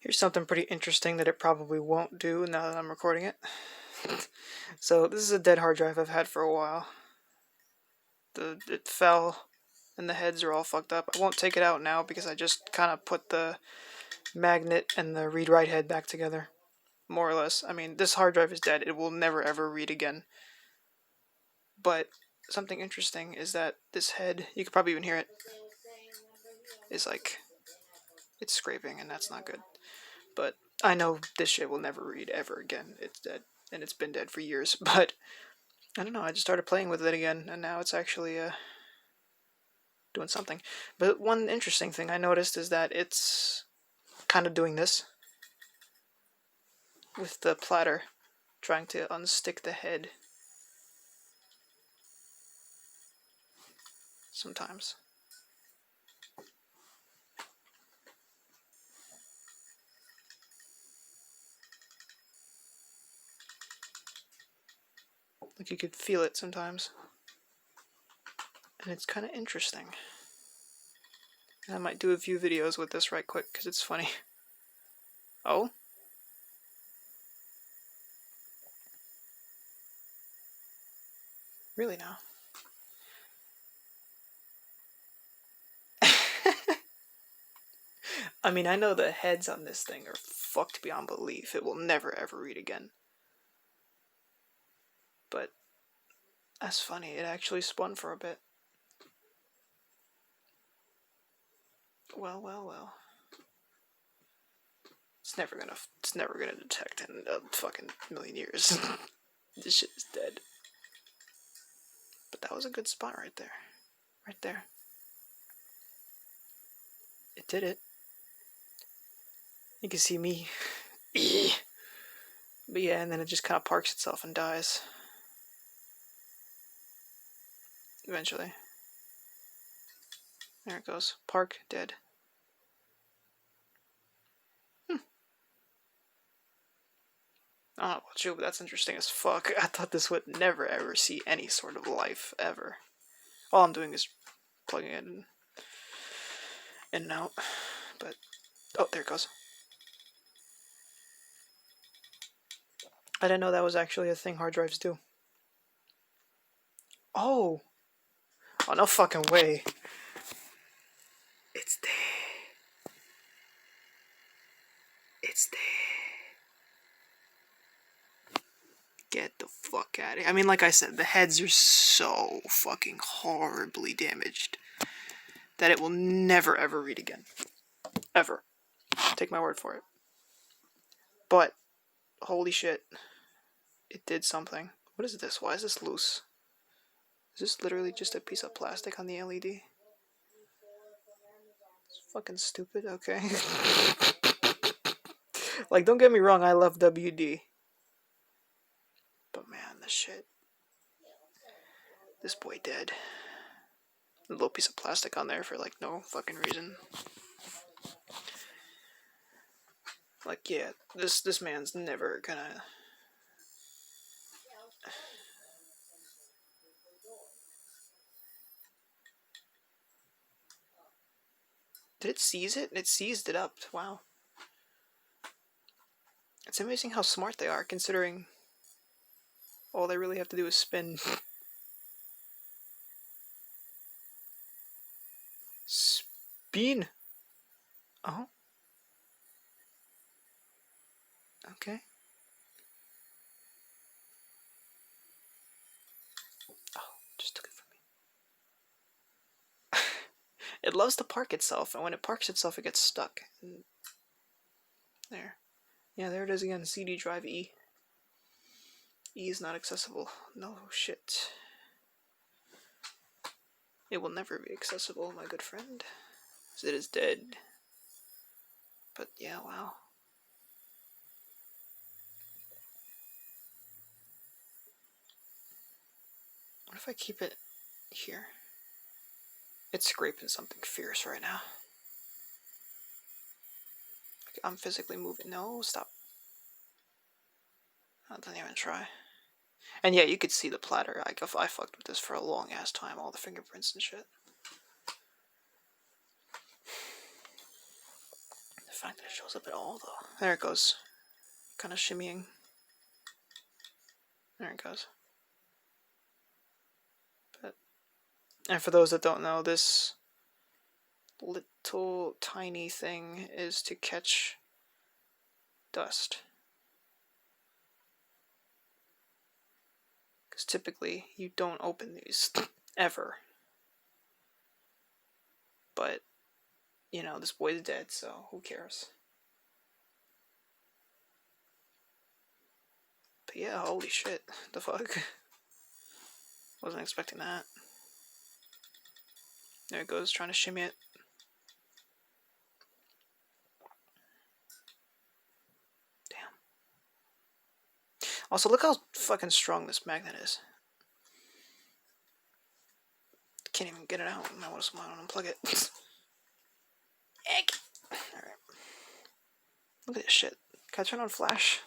Here's something pretty interesting that it probably won't do now that I'm recording it. So this is a dead hard drive I've had for a while. It fell and the heads are all fucked up. I won't take it out now because I just kind of put the magnet and the read-write head back together. More or less. I mean, this hard drive is dead. It will never ever read again. But something interesting is that this head, you could probably even hear it, is like, it's scraping and that's not good. But I know this shit will never read ever again. It's dead. And it's been dead for years. But I don't know, I just started playing with it again and now it's actually doing something. But one interesting thing I noticed is that it's kind of doing this with the platter, trying to unstick the head sometimes. Like you could feel it sometimes. And it's kind of interesting. And I might do a few videos with this right quick because it's funny. Oh? Really now? I mean, I know the heads on this thing are fucked beyond belief. It will never ever read again. But that's funny. It actually spun for a bit. Well, well, well. It's never gonna detect in a fucking million years. This shit is dead. But that was a good spot right there. Right there. It did it. You can see me. But yeah, and then it just kind of parks itself and dies. Eventually. There it goes. Park, dead. I don't know about you, but that's interesting as fuck. I thought this would never ever see any sort of life, ever. All I'm doing is plugging it in and out. But, oh, there it goes. I didn't know that was actually a thing hard drives do. Oh! Oh, no fucking way. It's there. It's there. Get the fuck out of here. I mean, like I said, the heads are so fucking horribly damaged that it will never ever read again. Ever. Take my word for it. But, holy shit. It did something. What is this? Why is this loose? Is this literally just a piece of plastic on the LED? It's fucking stupid. Okay. Like, don't get me wrong, I love WD. But man, this shit. This boy dead. A little piece of plastic on there for like no fucking reason. Like, yeah, this man's never gonna... Did it seize it? It seized it up. Wow. It's amazing how smart they are, considering all they really have to do is spin. Spin! Oh. Okay. Oh, just took it from me. It loves to park itself, and when it parks itself, it gets stuck. There. Yeah, there it is again. CD drive E. E is not accessible. No shit. It will never be accessible, my good friend. It is dead. But yeah, wow. What if I keep it here? It's scraping something fierce right now. I'm physically moving. No, stop. I didn't even try. And yeah, you could see the platter. I fucked with this for a long ass time. All the fingerprints and shit. The fact that it shows up at all, though. There it goes. Kind of shimmying. There it goes. But, and for those that don't know, this little tiny thing is to catch dust. Because typically you don't open these ever. But, you know, this boy's dead, so who cares? But yeah, holy shit. The fuck? Wasn't expecting that. There it goes, trying to shimmy it. Damn. Also, look how fucking strong this magnet is. Can't even get it out. I want to unplug it. Egg. Alright. Look at this shit. Can I turn on flash?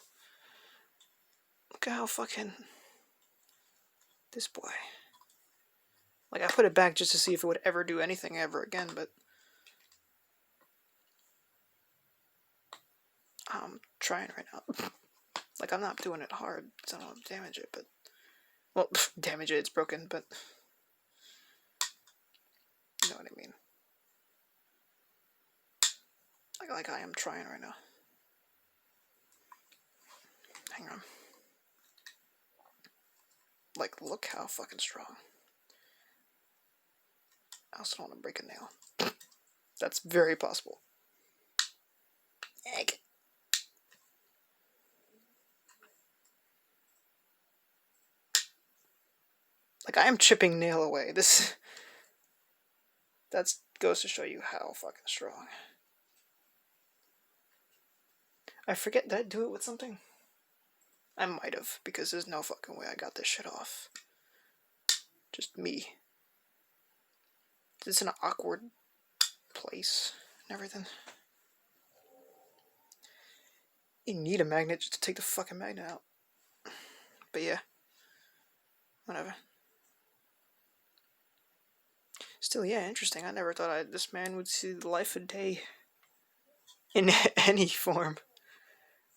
Look at how fucking... This boy. Like, I put it back just to see if it would ever do anything ever again, but... I'm trying right now. Like, I'm not doing it hard, so I don't want to damage it, but... Well, damage it, it's broken, but... You know what I mean. Like I am trying right now. Hang on. Like, look how fucking strong. I also don't want to break a nail. That's very possible. Egg. Like, I am chipping nail away. This... That goes to show you how fucking strong. I forget, did I do it with something? I might have, because there's no fucking way I got this shit off. Just me. It's an awkward place and everything. You need a magnet just to take the fucking magnet out. But yeah. Whatever. Still, yeah, interesting. I never thought this man would see the life of day in any form.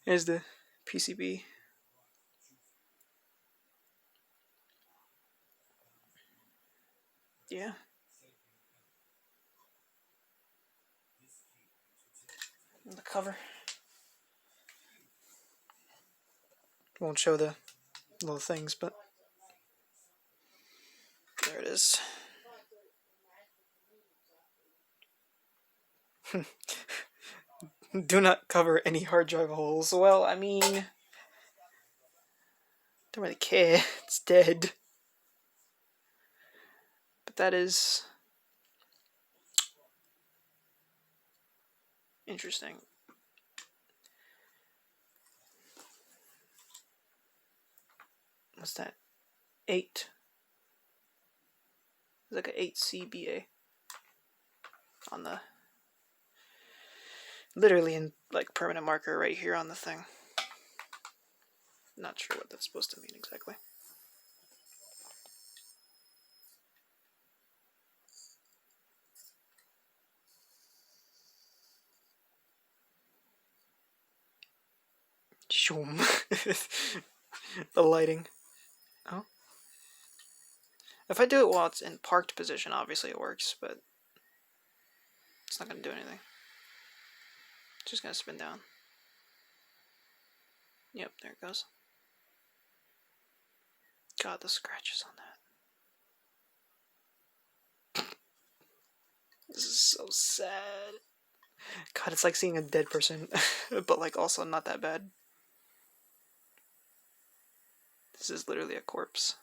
There's the PCB. Yeah. And the cover. Won't show the little things, but there it is. Do not cover any hard drive holes. Well, I mean... Don't really care. It's dead. But that is... interesting. What's that? 8. It's like an 8CBA. On the... Literally in, like, permanent marker right here on the thing. Not sure what that's supposed to mean exactly. Shoom. The lighting. Oh. If I do it while it's in parked position, obviously it works, but it's not going to do anything. It's just going to spin down. Yep, there it goes. God, the scratches on that. This is so sad. God, it's like seeing a dead person, but like also not that bad. This is literally a corpse.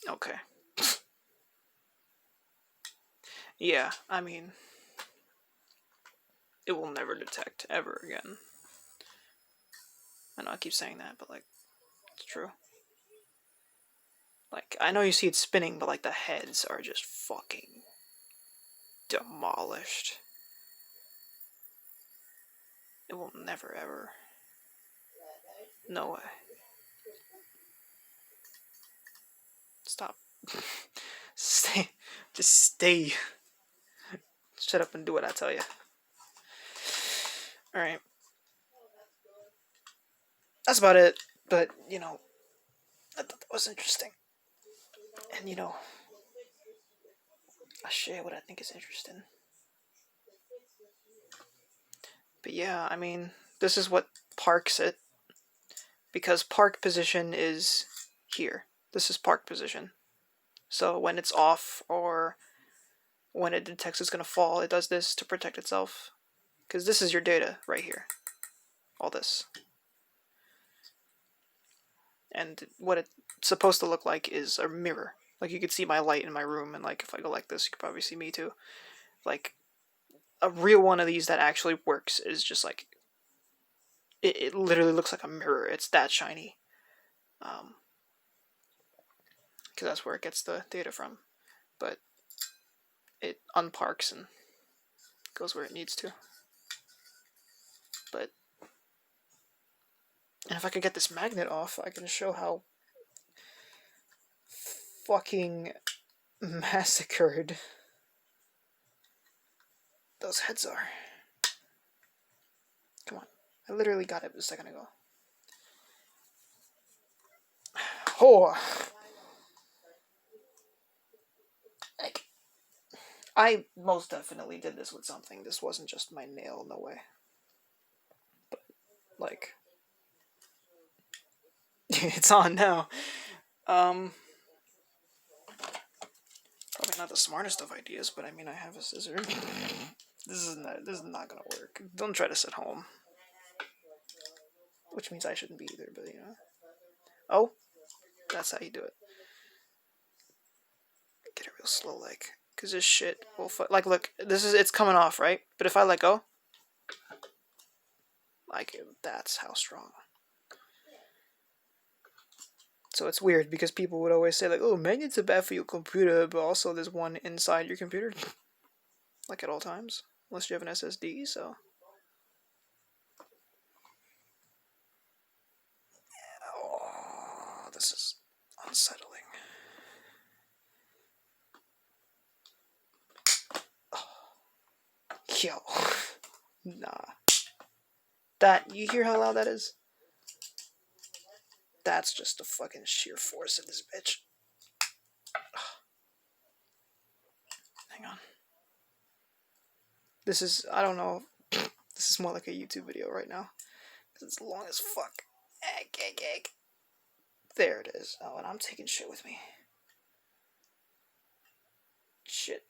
Okay. Yeah, I mean, it will never detect ever again. I know I keep saying that, but like, it's true. Like, I know you see it spinning, but like the heads are just fucking demolished. It will never ever. No way. Stop. Stay. Just stay. Shut up and do what I tell you. Alright. That's about it. But, you know, I thought that was interesting. And, you know, I'll share what I think is interesting. But yeah, I mean, this is what parks it. Because park position is here. This is park position. So when it's off or when it detects it's going to fall, it does this to protect itself. Because this is your data right here. All this. And what it's supposed to look like is a mirror. Like you could see my light in my room, and like if I go like this, you could probably see me too. Like a real one of these that actually works is just like it literally looks like a mirror. It's that shiny. Because that's where it gets the data from. But it unparks and goes where it needs to. But and if I could get this magnet off, I can show how fucking massacred those heads are. Come on. I literally got it a second ago. Oh! Like, I most definitely did this with something. This wasn't just my nail, no way. But, like, it's on now. Probably not the smartest of ideas, but I mean, I have a scissor. This is not gonna work. Don't try this at home. Which means I shouldn't be either, but you know. Oh, that's how you do it. Get it real slow, like, cause this shit will like. Look, it's coming off, right? But if I let go, like, that's how strong. So it's weird because people would always say like, "Oh, magnets are bad for your computer," but also there's one inside your computer, like at all times, unless you have an SSD. So, oh, this is unsettling. Yo, nah. That you hear how loud that is? That's just the fucking sheer force of this bitch. Hang on. This is, I don't know. This is more like a YouTube video right now. It's long as fuck. Egg, egg, egg. There it is. Oh, and I'm taking shit with me. Shit.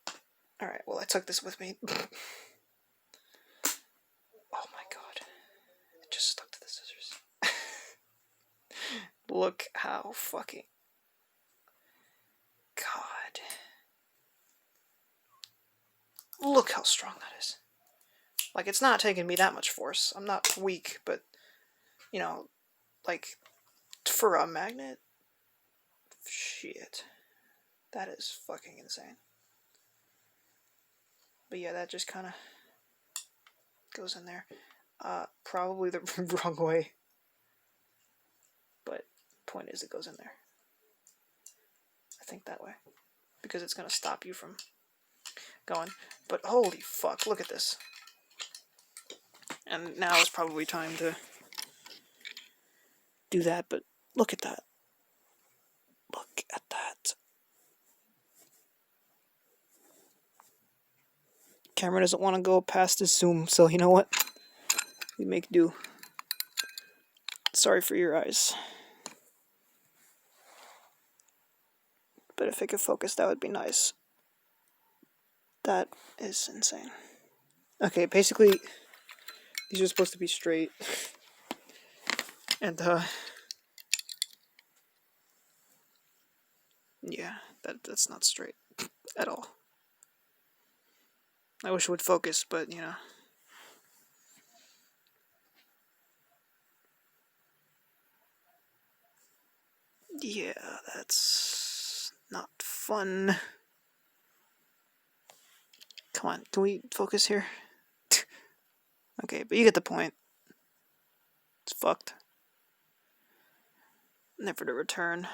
Alright, well, I took this with me. Oh my god. It just stuck to the scissors. Look how fucking... God. Look how strong that is. Like, it's not taking me that much force. I'm not weak, but, you know, like, for a magnet? Shit. That is fucking insane. But yeah, that just kind of goes in there. Probably the wrong way. But point is, it goes in there. I think that way. Because it's going to stop you from going. But holy fuck, look at this. And now is probably time to do that, but look at that. Look at that. Camera doesn't want to go past the zoom, so you know what? We make do. Sorry for your eyes. But if it could focus, that would be nice. That is insane. Okay, basically, these are supposed to be straight. And, yeah, that's not straight at all. I wish it would focus, but, you know. Yeah, that's not fun. Come on, can we focus here? Okay, but you get the point. It's fucked. never to return.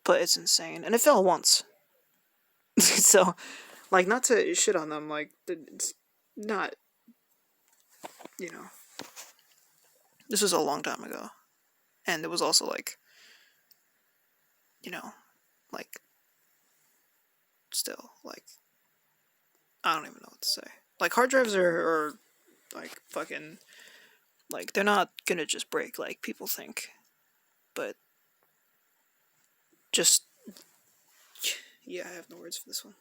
But it's insane. And it fell once. So, like, not to shit on them, like, it's not, you know. This was a long time ago. And it was also, like, you know, like, still, like, I don't even know what to say. Like, hard drives are like, fucking, like, they're not gonna just break like people think. But, just, yeah, I have no words for this one.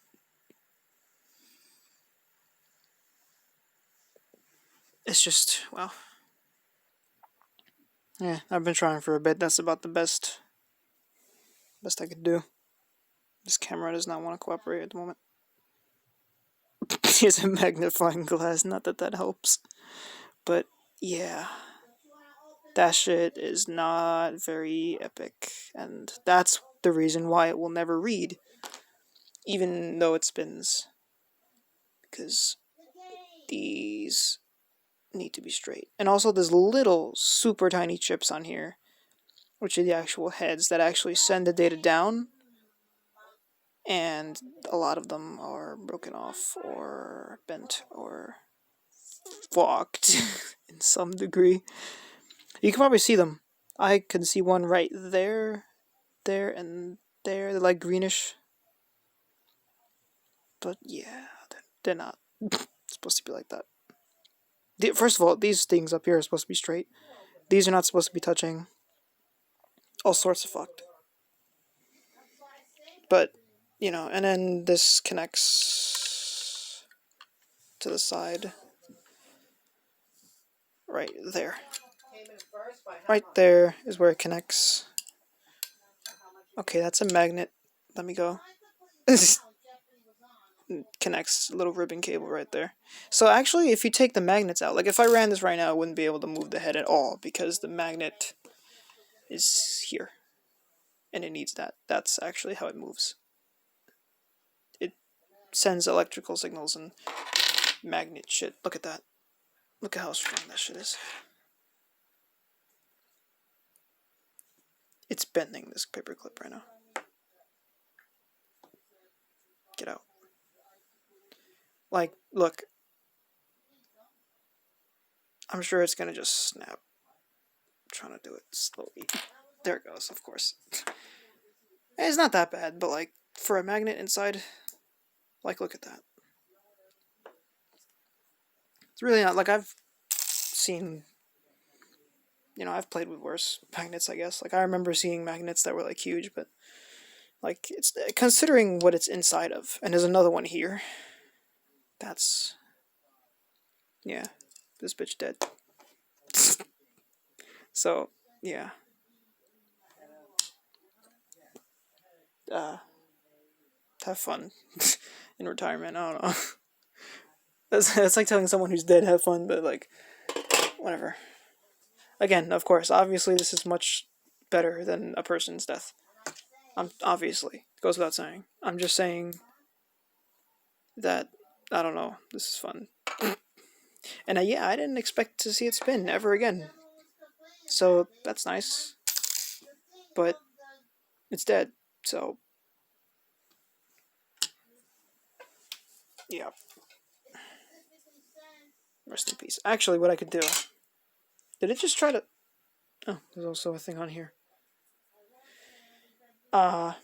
It's just, well, yeah, I've been trying for a bit. That's about the best I could do. This camera does not want to cooperate at the moment. It's a magnifying glass, not that that helps. But, yeah. That shit is not very epic. And that's the reason why it will never read. Even though it spins. Because these need to be straight. And also there's little super tiny chips on here, which are the actual heads that actually send the data down. And a lot of them are broken off or bent or fucked in some degree. You can probably see them. I can see one right there, and there. They're like greenish. But yeah, they're not supposed to be like that. First of all, these things up here are supposed to be straight. These are not supposed to be touching. All sorts of fucked. But, you know, and then this connects to the side. Right there. Right there is where it connects. Okay, that's a magnet. Let me go. Connects a little ribbon cable right there. So actually, if you take the magnets out, like if I ran this right now, I wouldn't be able to move the head at all because the magnet is here. And it needs that. That's actually how it moves. It sends electrical signals and magnet shit. Look at that. Look at how strong that shit is. It's bending this paperclip right now. Get out. Like, look. I'm sure it's gonna just snap. I'm trying to do it slowly. There it goes, of course. It's not that bad, but like, for a magnet inside, like, look at that. It's really not, like, I've seen, you know, I've played with worse magnets, I guess. Like, I remember seeing magnets that were, like, huge, but, like, it's, considering what it's inside of, and there's another one here, that's, yeah, this bitch dead. So, yeah. Have fun in retirement, I don't know. That's like telling someone who's dead, have fun, but, like, whatever. Again, of course, obviously this is much better than a person's death. Obviously, it goes without saying. I'm just saying that, I don't know, this is fun. And yeah, I didn't expect to see it spin ever again. So that's nice. But it's dead, so yeah. Rest in peace. Actually, what I could do. Did it just try to. Oh, there's also a thing on here. Not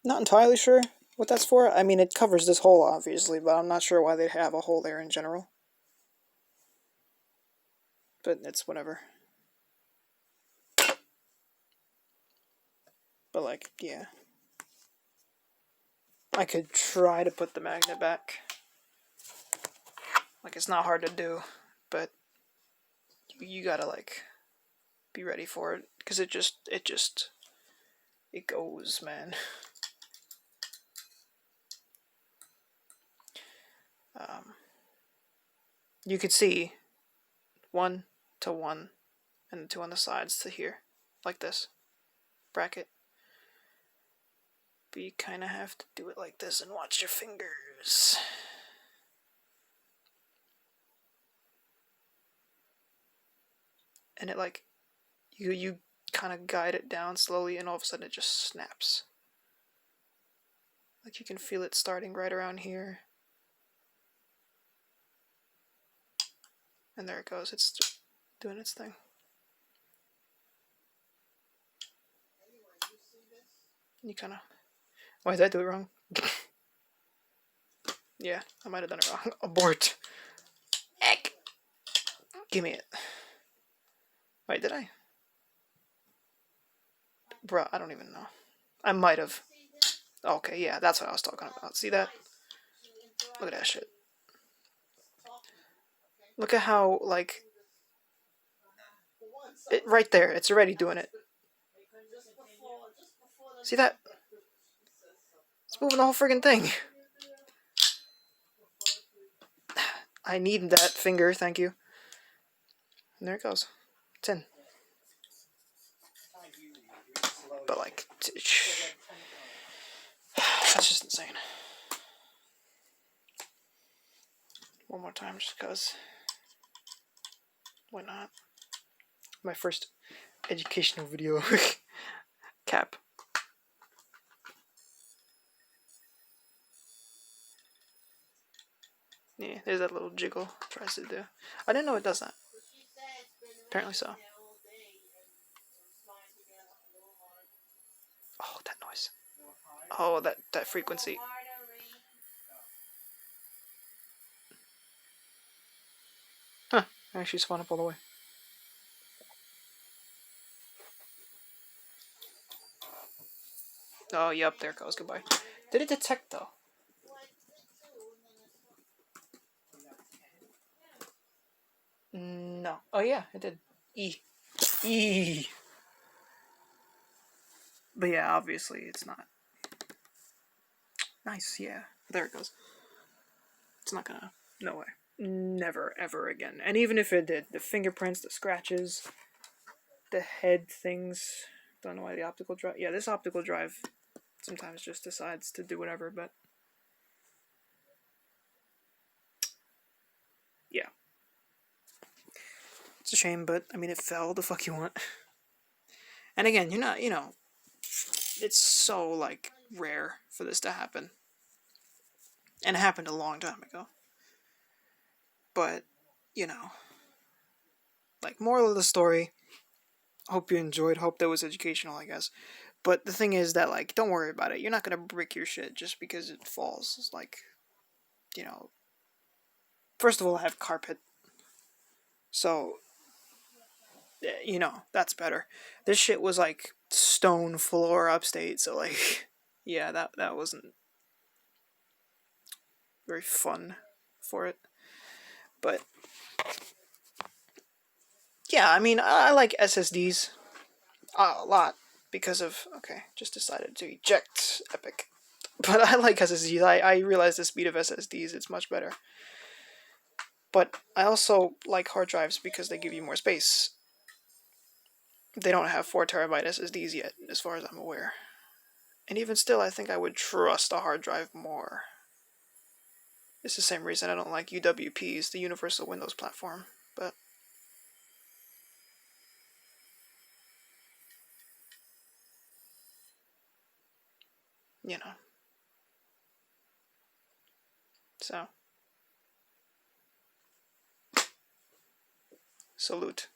entirely sure what that's for. I mean, it covers this hole, obviously, but I'm not sure why they'd have a hole there in general. But it's whatever. But, like, yeah. I could try to put the magnet back. Like, it's not hard to do, but you gotta, like, be ready for it. Because it goes, man. You could see 1 to 1 and the 2 on the sides to here, like this bracket. But you kind of have to do it like this and watch your fingers. and it like you kind of guide it down slowly, and all of a sudden it just snaps. Like you can feel it starting right around here, and there it goes. It's doing its thing. You kind of. Why did I do it wrong? Yeah, I might have done it wrong. Abort. Eck. Give me it. Wait, did I? Bruh, I don't even know. I might have. Okay, yeah, that's what I was talking about. See that? Look at that shit. Look at how, like, right there, it's already doing it. See that? It's moving the whole friggin' thing. I need that finger, thank you. And there it goes. It's in. But, like, that's just insane. One more time, just because. Why not? My first educational video. Cap. Yeah, there's that little jiggle it tries to do. I didn't know it does that. Apparently so. Oh, that noise. Oh, that frequency. Huh. Actually spun up all the way. Oh, yep, there it goes. Goodbye. Did it detect, though? No. Oh, yeah, it did. E. But yeah, obviously it's not. Nice, yeah. There it goes. It's not gonna. No way. Never, ever again. And even if it did, the fingerprints, the scratches, the head things. Don't know why the optical drive. Yeah, this optical drive sometimes just decides to do whatever, but. Yeah. It's a shame, but I mean, it fell. The fuck you want? And again, you're not, it's so, like, rare for this to happen. And it happened a long time ago. But, like, moral of the story, hope you enjoyed, hope that was educational, I guess. But the thing is that, like, don't worry about it. You're not gonna brick your shit just because it falls. It's like, first of all, I have carpet. So, that's better. This shit was, like, stone floor upstate, so, like, yeah, that wasn't very fun for it. But yeah, I mean, I like SSDs a lot because of. Okay, just decided to eject Epic. But I like SSDs. I realize the speed of SSDs, it's much better. But I also like hard drives because they give you more space. They don't have 4 terabyte SSDs yet, as far as I'm aware. And even still, I think I would trust a hard drive more. It's the same reason I don't like UWPs, the Universal Windows Platform. But so salute.